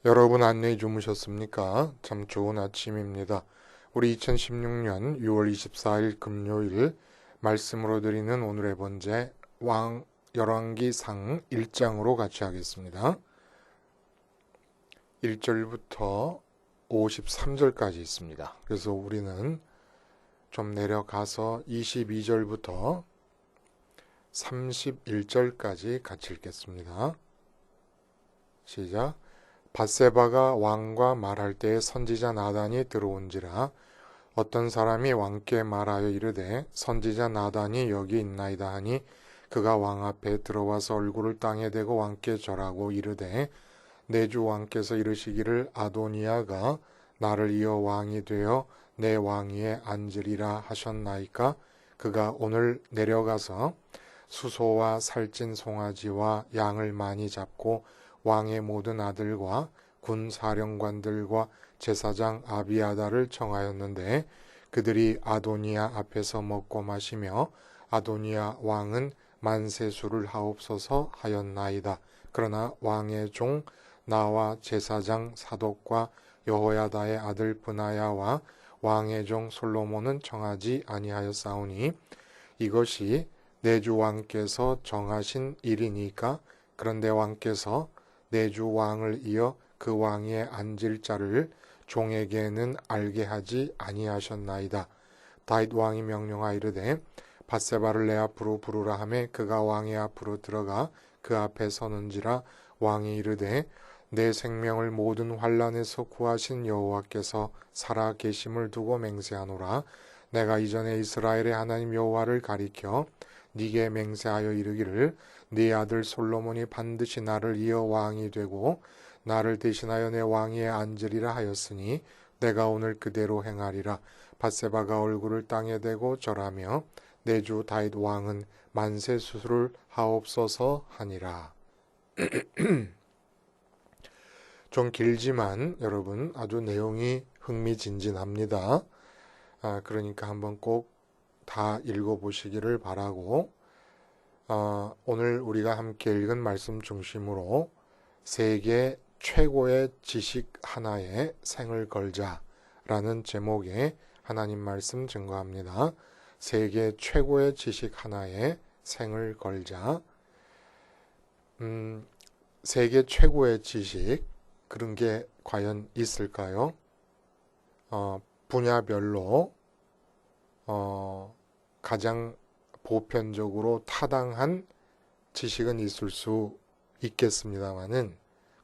여러분 안녕히 주무셨습니까? 참 좋은 아침입니다. 우리 2016년 6월 24일 금요일 말씀으로 드리는 오늘의 번제 열왕기상 1장으로 같이 하겠습니다. 1절부터 53절까지 있습니다. 그래서 우리는 좀 내려가서 22절부터 31절까지 같이 읽겠습니다. 시작. 밧세바가 왕과 말할 때에 선지자 나단이 들어온지라. 어떤 사람이 왕께 말하여 이르되 선지자 나단이 여기 있나이다 하니 그가 왕 앞에 들어와서 얼굴을 땅에 대고 왕께 절하고 이르되 내 주 왕께서 이르시기를 아도니아가 나를 이어 왕이 되어 내 왕위에 앉으리라 하셨나이까. 그가 오늘 내려가서 수소와 살찐 송아지와 양을 많이 잡고 왕의 모든 아들과 군 사령관들과 제사장 아비아다를 청하였는데 그들이 아도니아 앞에서 먹고 마시며 아도니아 왕은 만세수를 하옵소서 하였나이다. 그러나 왕의 종 나와 제사장 사독과 여호야다의 아들 브나야와 왕의 종 솔로몬은 청하지 아니하였사오니 이것이 내 주 왕께서 정하신 일이니까. 그런데 왕께서 내 주 왕을 이어 그 왕위에 앉을 자를 종에게는 알게 하지 아니하셨나이다. 다윗 왕이 명령하 이르되 밧세바를 내 앞으로 부르라 하매 그가 왕의 앞으로 들어가 그 앞에 서는지라. 왕이 이르되 내 생명을 모든 환난에서 구하신 여호와께서 살아 계심을 두고 맹세하노라. 내가 이전에 이스라엘의 하나님 여호와를 가리켜 네게 맹세하여 이르기를 네 아들 솔로몬이 반드시 나를 이어 왕이 되고 나를 대신하여 내 왕위에 앉으리라 하였으니 내가 오늘 그대로 행하리라. 밧세바가 얼굴을 땅에 대고 절하며 내 주 다윗 왕은 만세 수술을 하옵소서 하니라. 좀 길지만 여러분 아주 내용이 흥미진진합니다. 그러니까 한번 꼭 다 읽어보시기를 바라고, 오늘 우리가 함께 읽은 말씀 중심으로 세계 최고의 지식 하나에 생을 걸자라는 제목의 하나님 말씀 증거합니다. 세계 최고의 지식 하나에 생을 걸자. 세계 최고의 지식, 그런 게 과연 있을까요? 분야별로 가장 보편적으로 타당한 지식은 있을 수 있겠습니다만은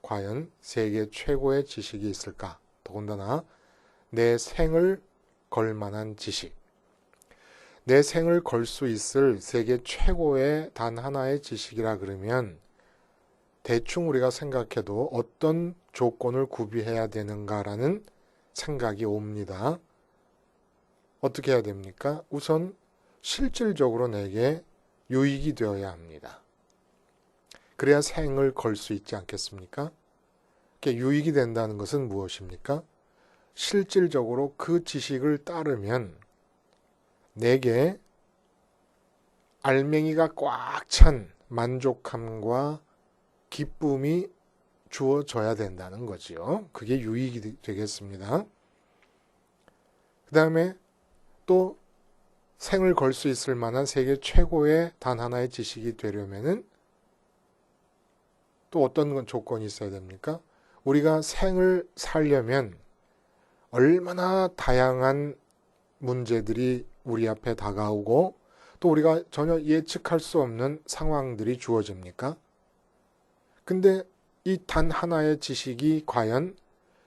과연 세계 최고의 지식이 있을까? 더군다나 내 생을 걸 만한 지식, 내 생을 걸 수 있을 세계 최고의 단 하나의 지식이라 그러면 대충 우리가 생각해도 어떤 조건을 구비해야 되는가라는 생각이 옵니다. 어떻게 해야 됩니까? 우선 실질적으로 내게 유익이 되어야 합니다. 그래야 생을 걸 수 있지 않겠습니까? 유익이 된다는 것은 무엇입니까? 실질적으로 그 지식을 따르면 내게 알맹이가 꽉 찬 만족함과 기쁨이 주어져야 된다는 거지요. 그게 유익이 되겠습니다. 그 다음에 또 생을 걸 수 있을 만한 세계 최고의 단 하나의 지식이 되려면은 또 어떤 조건이 있어야 됩니까? 우리가 생을 살려면 얼마나 다양한 문제들이 우리 앞에 다가오고 또 우리가 전혀 예측할 수 없는 상황들이 주어집니까? 근데 이 단 하나의 지식이 과연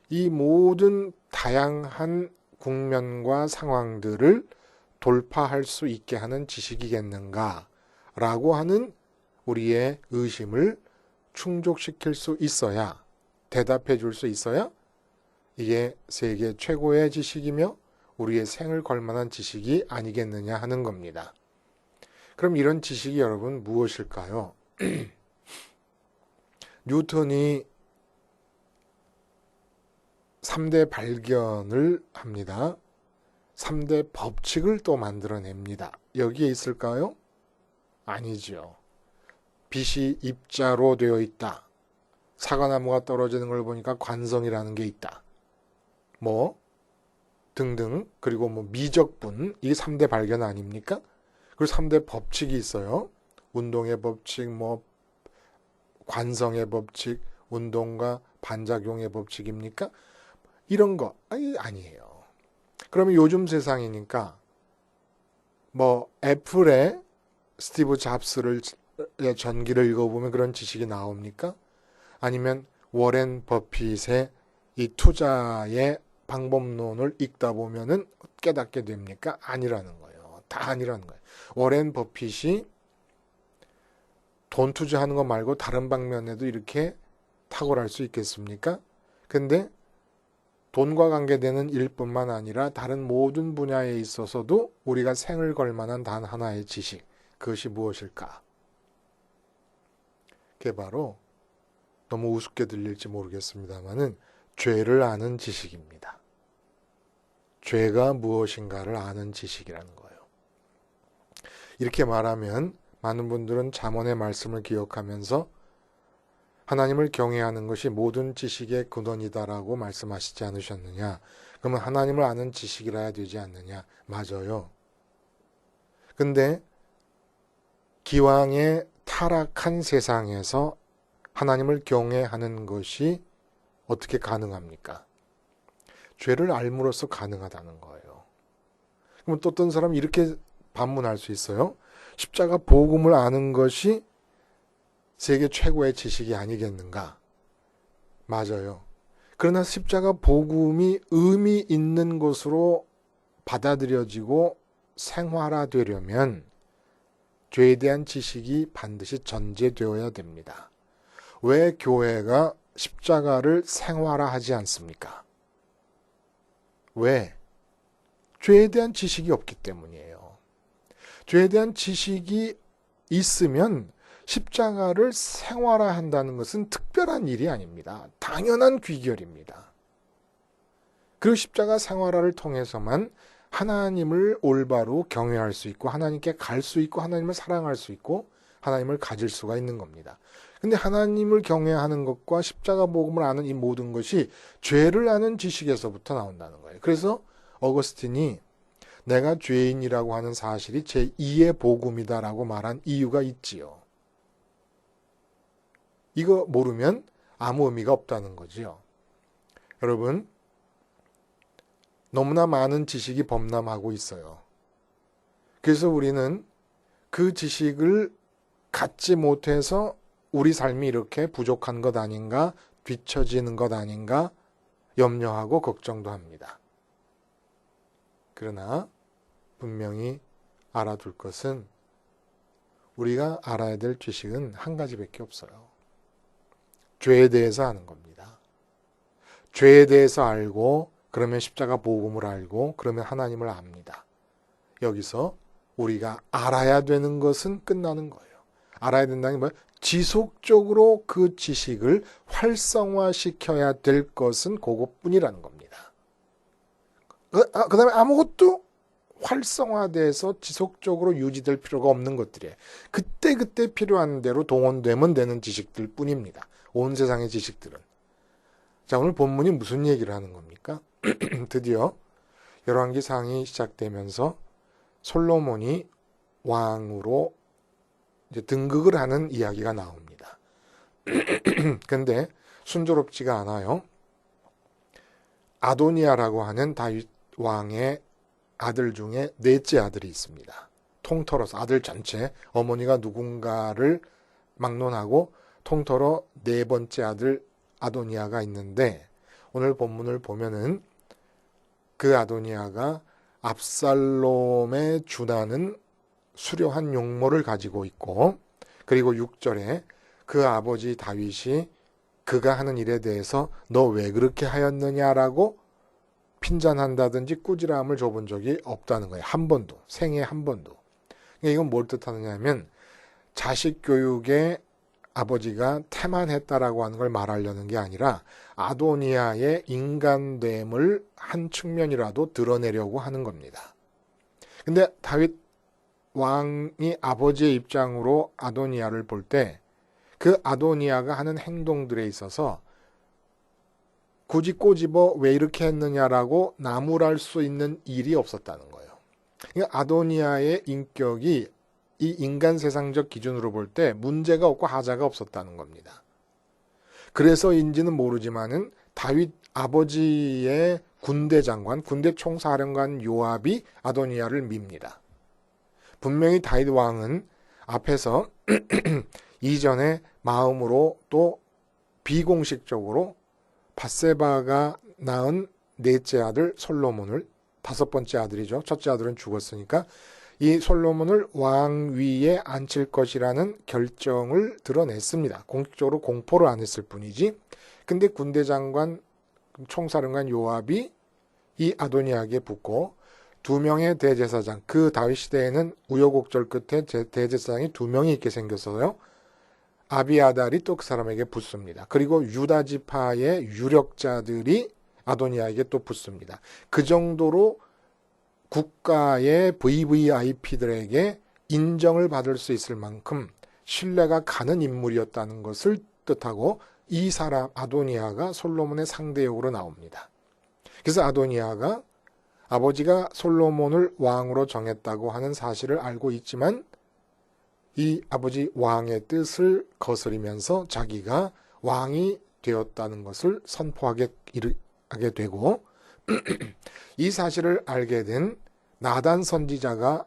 이 모든 다양한 국면과 상황들을 돌파할 수 있게 하는 지식이겠는가 라고 하는 우리의 의심을 충족시킬 수 있어야, 대답해 줄 수 있어야 이게 세계 최고의 지식이며 우리의 생을 걸 만한 지식이 아니겠느냐 하는 겁니다. 그럼 이런 지식이 여러분 무엇일까요? 뉴턴이 3대 발견을 합니다. 3대 법칙을 또 만들어냅니다. 여기에 있을까요? 아니죠. 빛이 입자로 되어 있다. 사과나무가 떨어지는 걸 보니까 관성이라는 게 있다. 뭐 등등. 그리고 뭐 미적분, 이게 3대 발견 아닙니까? 그리고 3대 법칙이 있어요. 운동의 법칙, 뭐 관성의 법칙, 운동과 반작용의 법칙입니까? 이런 거 아니에요. 그러면 요즘 세상이니까 뭐 애플의 스티브 잡스를 전기를 읽어보면 그런 지식이 나옵니까? 아니면 워렌 버핏의 이 투자의 방법론을 읽다 보면은 깨닫게 됩니까? 아니라는 거예요. 다 아니라는 거예요. 워렌 버핏이 돈 투자하는 거 말고 다른 방면에도 이렇게 탁월할 수 있겠습니까? 근데 돈과 관계되는 일뿐만 아니라 다른 모든 분야에 있어서도 우리가 생을 걸 만한 단 하나의 지식, 그것이 무엇일까? 그게 바로 너무 우습게 들릴지 모르겠습니다만은 죄를 아는 지식입니다. 죄가 무엇인가를 아는 지식이라는 거예요. 이렇게 말하면 많은 분들은 잠언의 말씀을 기억하면서 하나님을 경외하는 것이 모든 지식의 근원이다라고 말씀하시지 않으셨느냐? 그러면 하나님을 아는 지식이라야 되지 않느냐? 맞아요. 근데 기왕의 타락한 세상에서 하나님을 경외하는 것이 어떻게 가능합니까? 죄를 알므로써 가능하다는 거예요. 그럼 또 어떤 사람이 이렇게 반문할 수 있어요. 십자가 복음을 아는 것이 세계 최고의 지식이 아니겠는가? 맞아요. 그러나 십자가 복음이 의미 있는 것으로 받아들여지고 생활화되려면 죄에 대한 지식이 반드시 전제되어야 됩니다. 왜 교회가 십자가를 생활화하지 않습니까? 왜? 죄에 대한 지식이 없기 때문이에요. 죄에 대한 지식이 있으면 십자가를 생활화한다는 것은 특별한 일이 아닙니다. 당연한 귀결입니다. 그 십자가 생활화를 통해서만 하나님을 올바로 경외할 수 있고 하나님께 갈 수 있고 하나님을 사랑할 수 있고 하나님을 가질 수가 있는 겁니다. 근데 하나님을 경외하는 것과 십자가 복음을 아는 이 모든 것이 죄를 아는 지식에서부터 나온다는 거예요. 그래서 어거스틴이 내가 죄인이라고 하는 사실이 제2의 복음이다라고 말한 이유가 있지요. 이거 모르면 아무 의미가 없다는 거지요. 여러분, 너무나 많은 지식이 범람하고 있어요. 그래서 우리는 그 지식을 갖지 못해서 우리 삶이 이렇게 부족한 것 아닌가, 뒤처지는 것 아닌가 염려하고 걱정도 합니다. 그러나 분명히 알아둘 것은 우리가 알아야 될 지식은 한 가지밖에 없어요. 죄에 대해서 아는 겁니다. 죄에 대해서 알고 그러면 십자가 복음을 알고 그러면 하나님을 압니다. 여기서 우리가 알아야 되는 것은 끝나는 거예요. 알아야 된다는 게 뭐예요? 지속적으로 그 지식을 활성화시켜야 될 것은 그것뿐이라는 겁니다. 그 다음에 아무것도 활성화돼서 지속적으로 유지될 필요가 없는 것들이에요. 그때그때 필요한 대로 동원되면 되는 지식들 뿐입니다. 온 세상의 지식들은. 자, 오늘 본문이 무슨 얘기를 하는 겁니까? 드디어 열왕기상이 시작되면서 솔로몬이 왕으로 이제 등극을 하는 이야기가 나옵니다. 근데 순조롭지가 않아요. 아도니아라고 하는 다윗 왕의 아들 중에 넷째 아들이 있습니다. 통틀어서 아들 전체, 어머니가 누군가를 막론하고 통틀어 네 번째 아들 아도니아가 있는데 오늘 본문을 보면은 그 아도니아가 압살롬에 준하는 수려한 용모를 가지고 있고 그리고 6절에 그 아버지 다윗이 그가 하는 일에 대해서 너 왜 그렇게 하였느냐라고 핀잔한다든지 꾸지람을 줘본 적이 없다는 거예요. 한 번도. 생애 한 번도. 이건 뭘 뜻하느냐 하면 자식 교육에 아버지가 태만했다라고 하는 걸 말하려는 게 아니라 아도니아의 인간됨을 한 측면이라도 드러내려고 하는 겁니다. 근데 다윗 왕이 아버지의 입장으로 아도니아를 볼 때 그 아도니아가 하는 행동들에 있어서 굳이 꼬집어 왜 이렇게 했느냐라고 나무랄 수 있는 일이 없었다는 거예요. 그러니까 아도니아의 인격이 이 인간 세상적 기준으로 볼 때 문제가 없고 하자가 없었다는 겁니다. 그래서인지는 모르지만은 다윗 아버지의 군대 장관, 군대 총사령관 요압이 아도니아를 밉니다. 분명히 다윗 왕은 앞에서 이전에 마음으로 또 비공식적으로 밧세바가 낳은 넷째 아들 솔로몬을, 다섯 번째 아들이죠. 첫째 아들은 죽었으니까 이 솔로몬을 왕위에 앉힐 것이라는 결정을 드러냈습니다. 공식적으로 공포를 안 했을 뿐이지. 근데 군대 장관, 총사령관 요압이 이 아도니아에게 붙고 두 명의 대제사장, 그 다윗 시대에는 우여곡절 끝에 대제사장이 두 명이 있게 생겼어요. 아비아달이 또 그 사람에게 붙습니다. 그리고 유다 지파의 유력자들이 아도니아에게 또 붙습니다. 그 정도로 국가의 VVIP들에게 인정을 받을 수 있을 만큼 신뢰가 가는 인물이었다는 것을 뜻하고 이 사람 아도니아가 솔로몬의 상대역으로 나옵니다. 그래서 아도니아가 아버지가 솔로몬을 왕으로 정했다고 하는 사실을 알고 있지만 이 아버지 왕의 뜻을 거스리면서 자기가 왕이 되었다는 것을 선포하게 되고 이 사실을 알게 된 나단 선지자가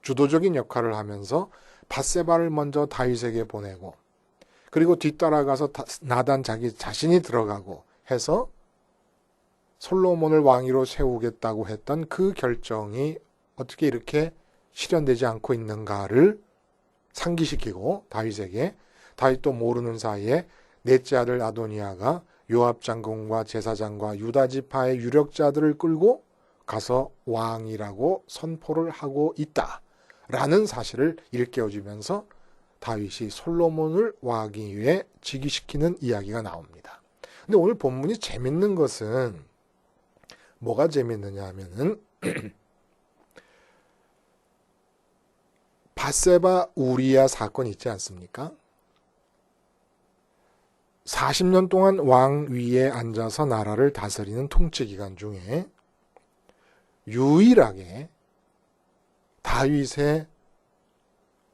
주도적인 역할을 하면서 밧세바를 먼저 다윗에게 보내고 그리고 뒤따라가서 나단 자기 자신이 들어가고 해서 솔로몬을 왕위로 세우겠다고 했던 그 결정이 어떻게 이렇게 실현되지 않고 있는가를 상기시키고 다윗에게, 다윗도 모르는 사이에 넷째 아들 아도니아가 요압 장군과 제사장과 유다 지파의 유력자들을 끌고 가서 왕이라고 선포를 하고 있다라는 사실을 일깨워주면서 다윗이 솔로몬을 왕위에 즉위시키는 이야기가 나옵니다. 근데 오늘 본문이 재밌는 것은 뭐가 재밌느냐 하면은 밧세바 우리아 사건 있지 않습니까? 40년 동안 왕위에 앉아서 나라를 다스리는 통치기간 중에 유일하게 다윗의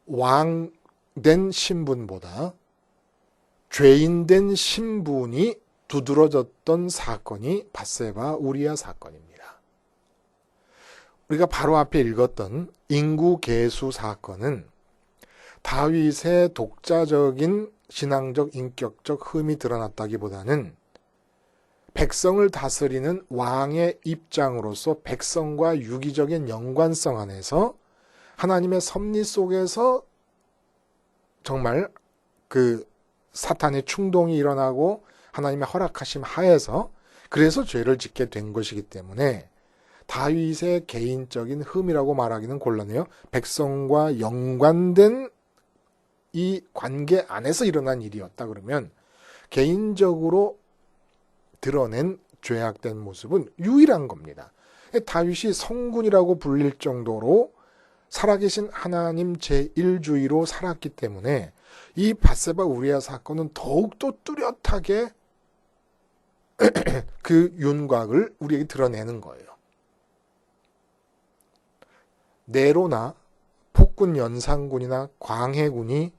왕된 신분보다 죄인된 신분이 두드러졌던 사건이 밧세바 우리아 사건입니다. 우리가 바로 앞에 읽었던 인구계수 사건은 다윗의 독자적인 신앙적 인격적 흠이 드러났다기보다는 백성을 다스리는 왕의 입장으로서 백성과 유기적인 연관성 안에서 하나님의 섭리 속에서 정말 그 사탄의 충동이 일어나고 하나님의 허락하심 하에서 그래서 죄를 짓게 된 것이기 때문에 다윗의 개인적인 흠이라고 말하기는 곤란해요. 백성과 연관된 이 관계 안에서 일어난 일이었다 그러면 개인적으로 드러낸 죄악된 모습은 유일한 겁니다. 다윗이 성군이라고 불릴 정도로 살아계신 하나님 제1주의로 살았기 때문에 이 밧세바 우리아 사건은 더욱더 뚜렷하게 그 윤곽을 우리에게 드러내는 거예요. 네로나 폭군 연산군이나 광해군이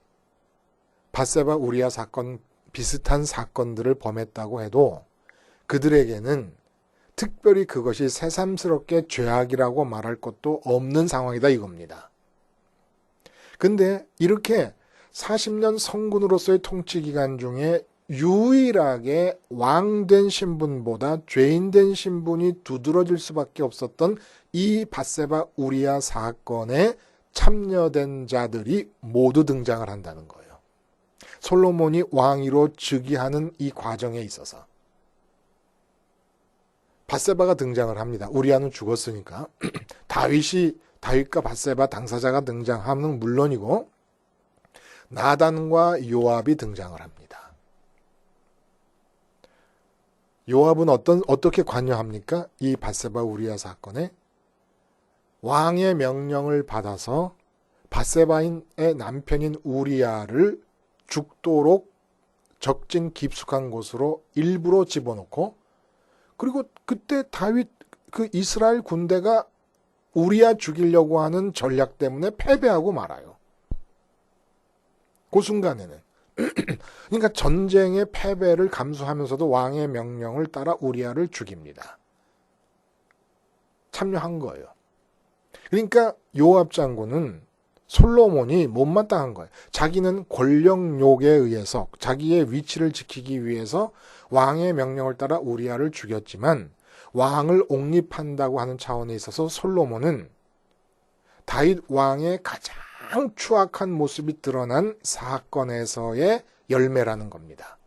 밧세바 우리아 사건 비슷한 사건들을 범했다고 해도 그들에게는 특별히 그것이 새삼스럽게 죄악이라고 말할 것도 없는 상황이다 이겁니다. 근데 이렇게 40년 성군으로서의 통치 기간 중에 유일하게 왕된 신분보다 죄인된 신분이 두드러질 수밖에 없었던 이 밧세바 우리아 사건에 참여된 자들이 모두 등장을 한다는 거예요. 솔로몬이 왕위로 즉위하는 이 과정에 있어서 밧세바가 등장을 합니다. 우리아는 죽었으니까 다윗과 밧세바 당사자가 등장하는 물론이고 나단과 요압이 등장을 합니다. 요압은 어떻게 관여합니까? 이 밧세바 우리아 사건에 왕의 명령을 받아서 밧세바의 남편인 우리아를 죽도록 적진 깊숙한 곳으로 일부러 집어넣고, 그리고 그때 다윗 그 이스라엘 군대가 우리야 죽이려고 하는 전략 때문에 패배하고 말아요. 그 순간에는. 그러니까 전쟁의 패배를 감수하면서도 왕의 명령을 따라 우리야를 죽입니다. 참여한 거예요. 그러니까 요압 장군은 솔로몬이 못마땅한 거예요. 자기는 권력욕에 의해서 자기의 위치를 지키기 위해서 왕의 명령을 따라 우리야를 죽였지만 왕을 옹립한다고 하는 차원에 있어서 솔로몬은 다윗 왕의 가장 추악한 모습이 드러난 사건에서의 열매라는 겁니다.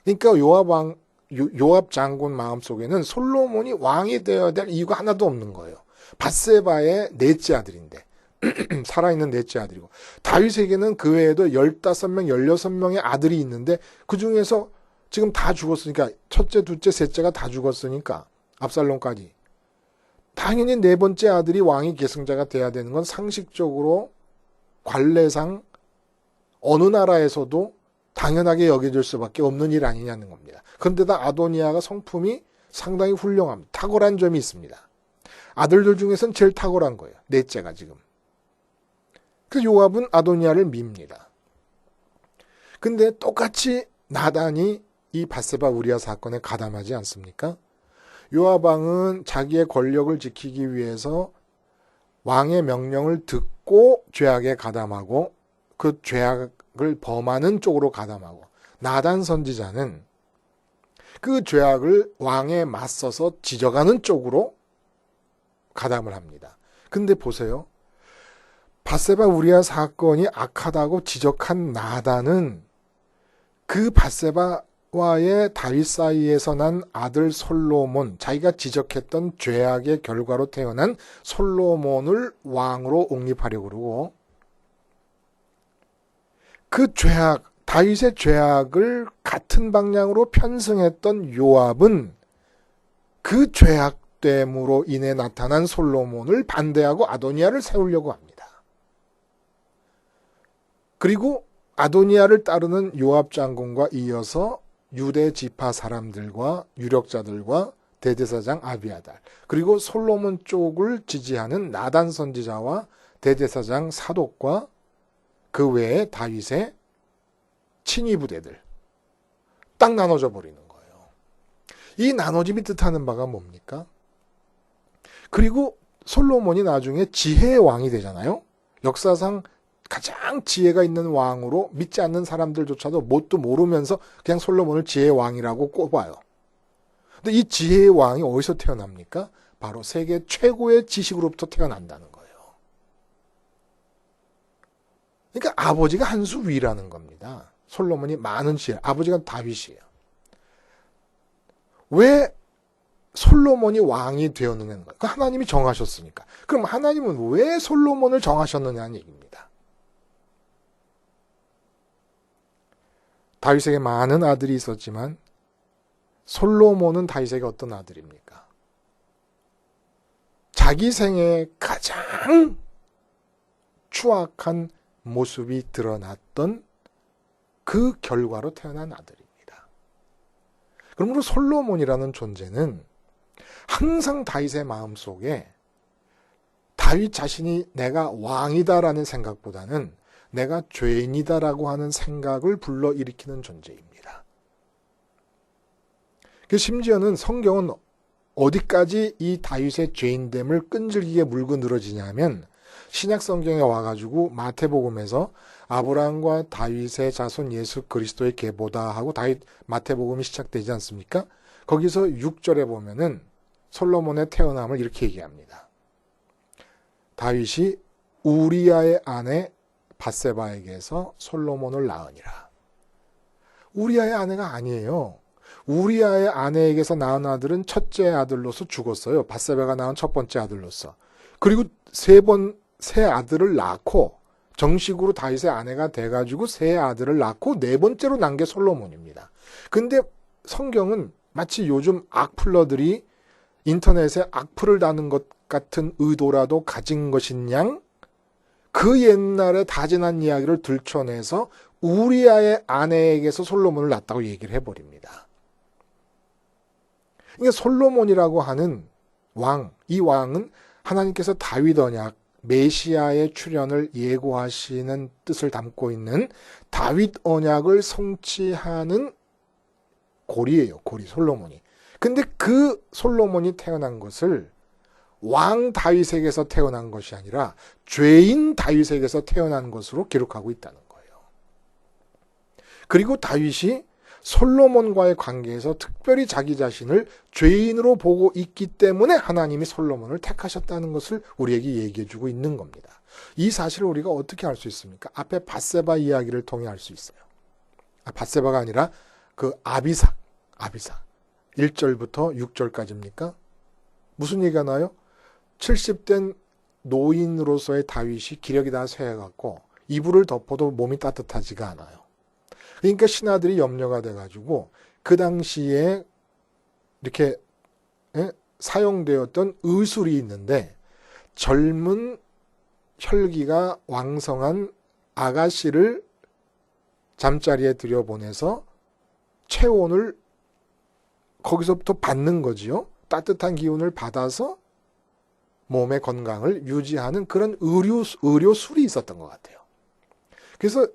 그러니까 요압 장군 마음속에는 솔로몬이 왕이 되어야 될 이유가 하나도 없는 거예요. 밧세바의 넷째 아들인데 살아있는 넷째 아들이고, 다윗에게는 그 외에도 15명, 16명의 아들이 있는데 그 중에서 지금 다 죽었으니까, 첫째, 둘째, 셋째가 다 죽었으니까, 압살롬까지. 당연히 네 번째 아들이 왕위 계승자가 돼야 되는 건 상식적으로 관례상 어느 나라에서도 당연하게 여겨질 수밖에 없는 일 아니냐는 겁니다. 그런데다 아도니아가 성품이 상당히 훌륭합니다. 탁월한 점이 있습니다. 아들들 중에서는 제일 탁월한 거예요. 넷째가 지금. 그래서 요압은 아도니아를 밉니다. 근데 똑같이 나단이 이 밧세바 우리아 사건에 가담하지 않습니까? 요압 왕은 자기의 권력을 지키기 위해서 왕의 명령을 듣고 죄악에 가담하고 그 죄악을 범하는 쪽으로 가담하고, 나단 선지자는 그 죄악을 왕에 맞서서 지적하는 쪽으로 가담을 합니다. 근데 보세요. 밧세바 우리아 사건이 악하다고 지적한 나단은 그 밧세바와의 다윗 사이에서 난 아들 솔로몬, 자기가 지적했던 죄악의 결과로 태어난 솔로몬을 왕으로 옹립하려고 그러고, 그 죄악, 다윗의 죄악을 같은 방향으로 편승했던 요압은 그 죄악됨으로 인해 나타난 솔로몬을 반대하고 아도니아를 세우려고 합니다. 그리고 아도니아를 따르는 요압 장군과 이어서 유대 지파 사람들과 유력자들과 대제사장 아비아달, 그리고 솔로몬 쪽을 지지하는 나단 선지자와 대제사장 사독과 그 외에 다윗의 친위 부대들 딱 나눠져 버리는 거예요. 이 나눠짐이 뜻하는 바가 뭡니까? 그리고 솔로몬이 나중에 지혜의 왕이 되잖아요. 역사상 가장 지혜가 있는 왕으로 믿지 않는 사람들조차도 뭣도 모르면서 그냥 솔로몬을 지혜의 왕이라고 꼽아요. 근데 이 지혜의 왕이 어디서 태어납니까? 바로 세계 최고의 지식으로부터 태어난다는 거예요. 그러니까 아버지가 한 수 위라는 겁니다. 솔로몬이 많은 지혜, 아버지가 다윗이에요. 왜 솔로몬이 왕이 되었느냐는 거예요. 하나님이 정하셨으니까. 그럼 하나님은 왜 솔로몬을 정하셨느냐는 얘기입니다. 다윗에게 많은 아들이 있었지만 솔로몬은 다윗에게 어떤 아들입니까? 자기 생에 가장 추악한 모습이 드러났던 그 결과로 태어난 아들입니다. 그러므로 솔로몬이라는 존재는 항상 다윗의 마음속에 다윗 자신이 내가 왕이다라는 생각보다는 내가 죄인이다라고 하는 생각을 불러일으키는 존재입니다. 심지어는 성경은 어디까지 이 다윗의 죄인됨을 끈질기게 물고 늘어지냐면, 신약 성경에 와가지고 마태복음에서 아브라함과 다윗의 자손 예수 그리스도의 계보다 하고 마태복음이 시작되지 않습니까? 거기서 6절에 보면은 솔로몬의 태어남을 이렇게 얘기합니다. 다윗이 우리아의 아내 밧세바에게서 솔로몬을 낳으니라. 우리아의 아내가 아니에요. 우리아의 아내에게서 낳은 아들은 첫째 아들로서 죽었어요. 밧세바가 낳은 첫 번째 아들로서. 그리고 세 아들을 낳고 정식으로 다윗의 아내가 돼가지고 세 아들을 낳고 네 번째로 낳은 게 솔로몬입니다. 근데 성경은 마치 요즘 악플러들이 인터넷에 악플을 다는 것 같은 의도라도 가진 것인 양 그 옛날에 다지난 이야기를 들춰내서 우리아의 아내에게서 솔로몬을 낳았다고 얘기를 해버립니다. 그러니까 솔로몬이라고 하는 왕, 이 왕은 하나님께서 다윗 언약, 메시아의 출현을 예고하시는 뜻을 담고 있는 다윗 언약을 성취하는 고리예요. 고리, 솔로몬이. 근데 그 솔로몬이 태어난 것을 왕 다윗에게서 태어난 것이 아니라 죄인 다윗에게서 태어난 것으로 기록하고 있다는 거예요. 그리고 다윗이 솔로몬과의 관계에서 특별히 자기 자신을 죄인으로 보고 있기 때문에 하나님이 솔로몬을 택하셨다는 것을 우리에게 얘기해주고 있는 겁니다. 이 사실을 우리가 어떻게 알 수 있습니까? 앞에 밧세바 이야기를 통해 알 수 있어요. 밧세바가 아니라 그 아비삭. 1절부터 6절까지입니까? 무슨 얘기가 나요? 70된 노인으로서의 다윗이 기력이 다 쇠해갖고 이불을 덮어도 몸이 따뜻하지가 않아요. 그러니까 신하들이 염려가 돼가지고 그 당시에 이렇게 사용되었던 의술이 있는데 젊은 혈기가 왕성한 아가씨를 잠자리에 들여보내서 체온을 거기서부터 받는 거지요. 따뜻한 기운을 받아서 몸의 건강을 유지하는 그런 의료술이 있었던 것 같아요. 그래서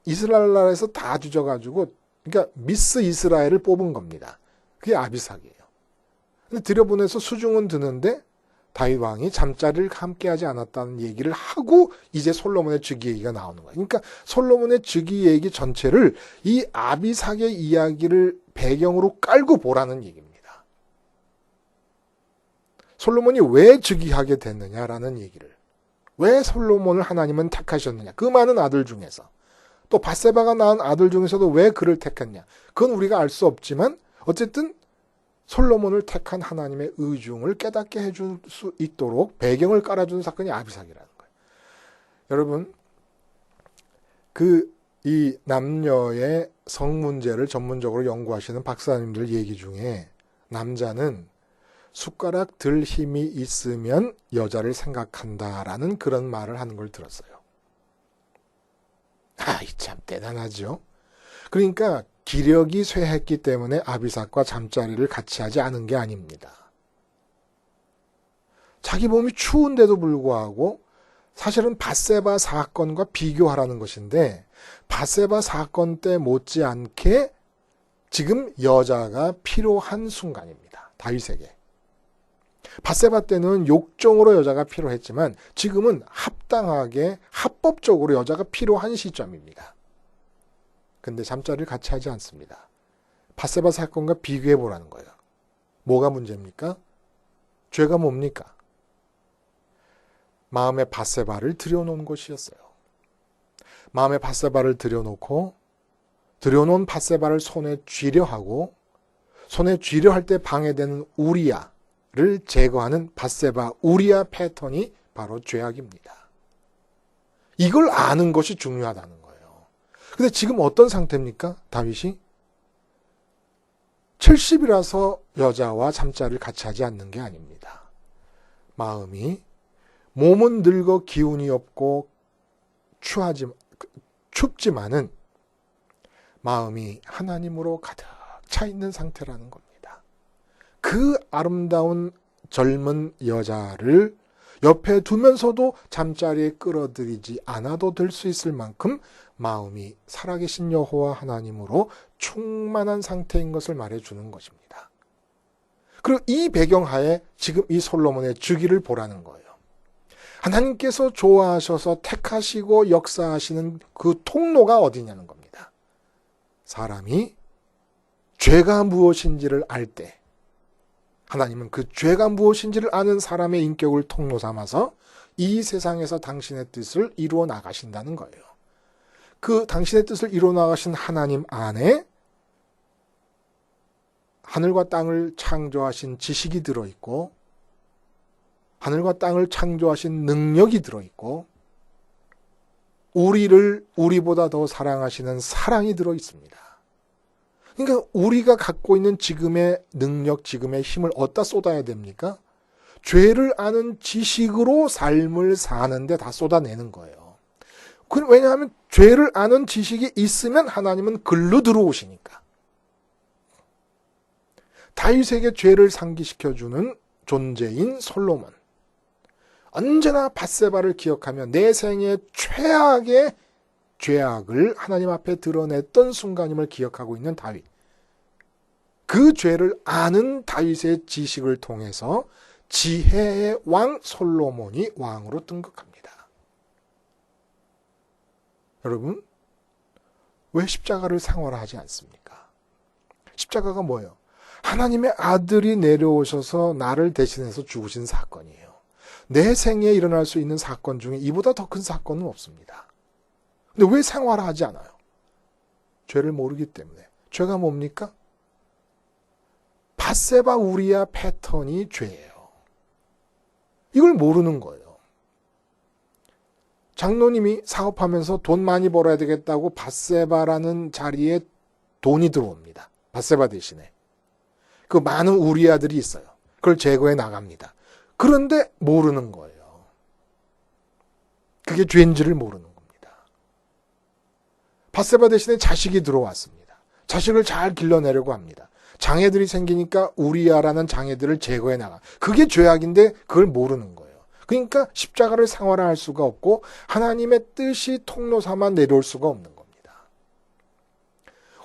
이스라엘 나라에서 다 뒤져가지고, 그러니까 미스 이스라엘을 뽑은 겁니다. 그게 아비삭이에요. 근데 들여보내서 수중은 드는데 다윗 왕이 잠자리를 함께하지 않았다는 얘기를 하고 이제 솔로몬의 즉위 얘기가 나오는 거예요. 그러니까 솔로몬의 즉위 얘기 전체를 이 아비삭의 이야기를 배경으로 깔고 보라는 얘기입니다. 솔로몬이 왜 즉위하게 됐느냐라는 얘기를. 왜 솔로몬을 하나님은 택하셨느냐. 그 많은 아들 중에서. 또 밧세바가 낳은 아들 중에서도 왜 그를 택했냐. 그건 우리가 알 수 없지만 어쨌든 솔로몬을 택한 하나님의 의중을 깨닫게 해줄 수 있도록 배경을 깔아준 사건이 아비삭이라는 거예요. 여러분, 이 남녀의 성 문제를 전문적으로 연구하시는 박사님들 얘기 중에 남자는 숟가락 들 힘이 있으면 여자를 생각한다라는 그런 말을 하는 걸 들었어요. 참 대단하죠. 그러니까 기력이 쇠했기 때문에 아비삭과 잠자리를 같이 하지 않은 게 아닙니다. 자기 몸이 추운데도 불구하고 사실은 밧세바 사건과 비교하라는 것인데 밧세바 사건 때 못지않게 지금 여자가 필요한 순간입니다. 다윗에게. 밧세바 때는 욕정으로 여자가 필요했지만 지금은 합당하게 합법적으로 여자가 필요한 시점입니다. 근데 잠자리를 같이 하지 않습니다. 밧세바 사건과 비교해 보라는 거예요. 뭐가 문제입니까? 죄가 뭡니까? 마음의 밧세바를 들여놓은 것이었어요. 마음의 밧세바를 들여놓고 들여놓은 밧세바를 손에 쥐려 하고 손에 쥐려 할 때 방해되는 우리아를 제거하는 밧세바 우리아 패턴이 바로 죄악입니다. 이걸 아는 것이 중요하다는 거예요. 근데 지금 어떤 상태입니까? 다윗이 70이라서 여자와 잠자리를 같이 하지 않는 게 아닙니다. 몸은 늙어 기운이 없고 춥지만은 마음이 하나님으로 가득 차 있는 상태라는 겁니다. 그 아름다운 젊은 여자를 옆에 두면서도 잠자리에 끌어들이지 않아도 될 수 있을 만큼 마음이 살아계신 여호와 하나님으로 충만한 상태인 것을 말해주는 것입니다. 그리고 이 배경하에 지금 이 솔로몬의 즉위를 보라는 거예요. 하나님께서 좋아하셔서 택하시고 역사하시는 그 통로가 어디냐는 겁니다. 사람이 죄가 무엇인지를 알 때 하나님은 그 죄가 무엇인지를 아는 사람의 인격을 통로 삼아서 이 세상에서 당신의 뜻을 이루어 나가신다는 거예요. 그 당신의 뜻을 이루어 나가신 하나님 안에 하늘과 땅을 창조하신 지식이 들어있고 하늘과 땅을 창조하신 능력이 들어있고 우리를 우리보다 더 사랑하시는 사랑이 들어있습니다. 그러니까 우리가 갖고 있는 지금의 능력, 지금의 힘을 어디다 쏟아야 됩니까? 죄를 아는 지식으로 삶을 사는데 다 쏟아내는 거예요. 왜냐하면 죄를 아는 지식이 있으면 하나님은 글로 들어오시니까. 다윗에게 죄를 상기시켜주는 존재인 솔로몬. 언제나 밧세바를 기억하며 내 생의 최악의 죄악을 하나님 앞에 드러냈던 순간임을 기억하고 있는 다윗. 그 죄를 아는 다윗의 지식을 통해서 지혜의 왕 솔로몬이 왕으로 등극합니다. 여러분, 왜 십자가를 생활하지 않습니까? 십자가가 뭐예요? 하나님의 아들이 내려오셔서 나를 대신해서 죽으신 사건이에요. 내 생에 일어날 수 있는 사건 중에 이보다 더 큰 사건은 없습니다. 근데 왜 생활하지 않아요? 죄를 모르기 때문에. 죄가 뭡니까? 밧세바 우리아 패턴이 죄예요. 이걸 모르는 거예요. 장로님이 사업하면서 돈 많이 벌어야 되겠다고 밧세바라는 자리에 돈이 들어옵니다. 밧세바 대신에. 그 많은 우리아들이 있어요. 그걸 제거해 나갑니다. 그런데 모르는 거예요. 그게 죄인지를 모르는 겁니다. 밧세바 대신에 자식이 들어왔습니다. 자식을 잘 길러내려고 합니다. 장애들이 생기니까 우리아라는 장애들을 제거해 나가. 그게 죄악인데 그걸 모르는 거예요. 그러니까 십자가를 생활할 수가 없고 하나님의 뜻이 통로 삼아 내려올 수가 없는 겁니다.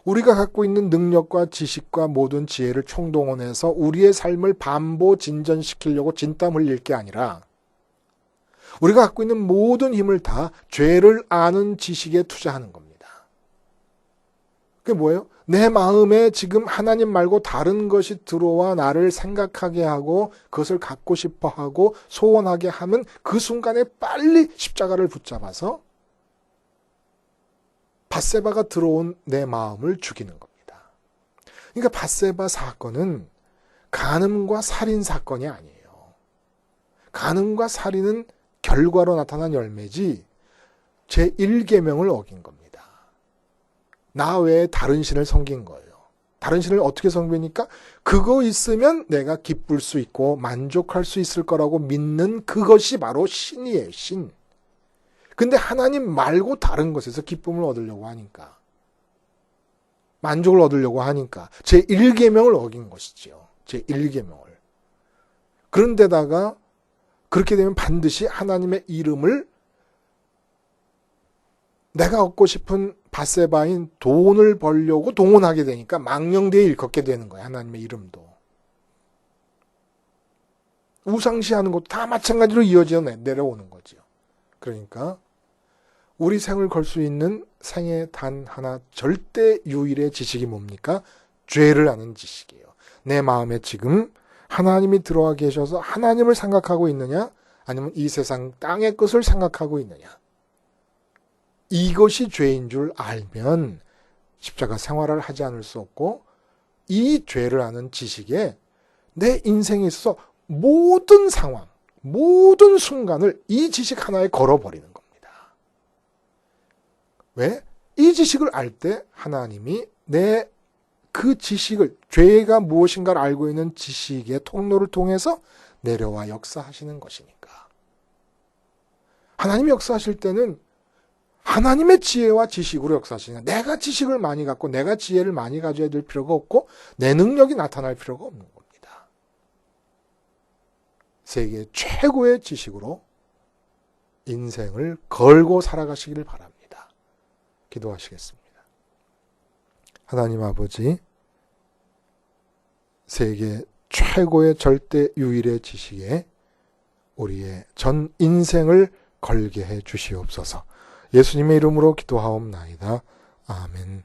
우리가 갖고 있는 능력과 지식과 모든 지혜를 총동원해서 우리의 삶을 반보 진전시키려고 진땀 흘릴 게 아니라 우리가 갖고 있는 모든 힘을 다 죄를 아는 지식에 투자하는 겁니다. 그게 뭐예요? 내 마음에 지금 하나님 말고 다른 것이 들어와 나를 생각하게 하고 그것을 갖고 싶어 하고 소원하게 하면 그 순간에 빨리 십자가를 붙잡아서 밧세바가 들어온 내 마음을 죽이는 겁니다. 그러니까 밧세바 사건은 간음과 살인 사건이 아니에요. 간음과 살인은 결과로 나타난 열매지 제1계명을 어긴 겁니다. 나 외에 다른 신을 섬긴 거예요. 다른 신을 어떻게 섬깁니까? 그거 있으면 내가 기쁠 수 있고 만족할 수 있을 거라고 믿는 그것이 바로 신이에요. 신. 근데 하나님 말고 다른 것에서 기쁨을 얻으려고 하니까, 만족을 얻으려고 하니까 제1계명을 어긴 것이지요. 제1계명을. 그런데다가 그렇게 되면 반드시 하나님의 이름을 내가 얻고 싶은 밧세바인 돈을 벌려고 동원하게 되니까 망령되이 일컫게 되는 거예요. 하나님의 이름도. 우상시하는 것도 다 마찬가지로 이어져 내려오는 거죠. 그러니까 우리 생을 걸 수 있는 생의 단 하나 절대 유일의 지식이 뭡니까? 죄를 아는 지식이에요. 내 마음에 지금 하나님이 들어와 계셔서 하나님을 생각하고 있느냐? 아니면 이 세상 땅의 것을 생각하고 있느냐? 이것이 죄인 줄 알면 십자가 생활을 하지 않을 수 없고 이 죄를 아는 지식에 내 인생에 있어서 모든 상황, 모든 순간을 이 지식 하나에 걸어버리는 겁니다. 왜? 이 지식을 알 때 하나님이 내 그 지식을, 죄가 무엇인가를 알고 있는 지식의 통로를 통해서 내려와 역사하시는 것이니까. 하나님이 역사하실 때는 하나님의 지혜와 지식으로 역사하시냐. 내가 지식을 많이 갖고 내가 지혜를 많이 가져야 될 필요가 없고 내 능력이 나타날 필요가 없는 겁니다. 세계 최고의 지식으로 인생을 걸고 살아가시기를 바랍니다. 기도하시겠습니다. 하나님 아버지, 세계 최고의 절대 유일의 지식에 우리의 전 인생을 걸게 해 주시옵소서. 예수님의 이름으로 기도하옵나이다. 아멘.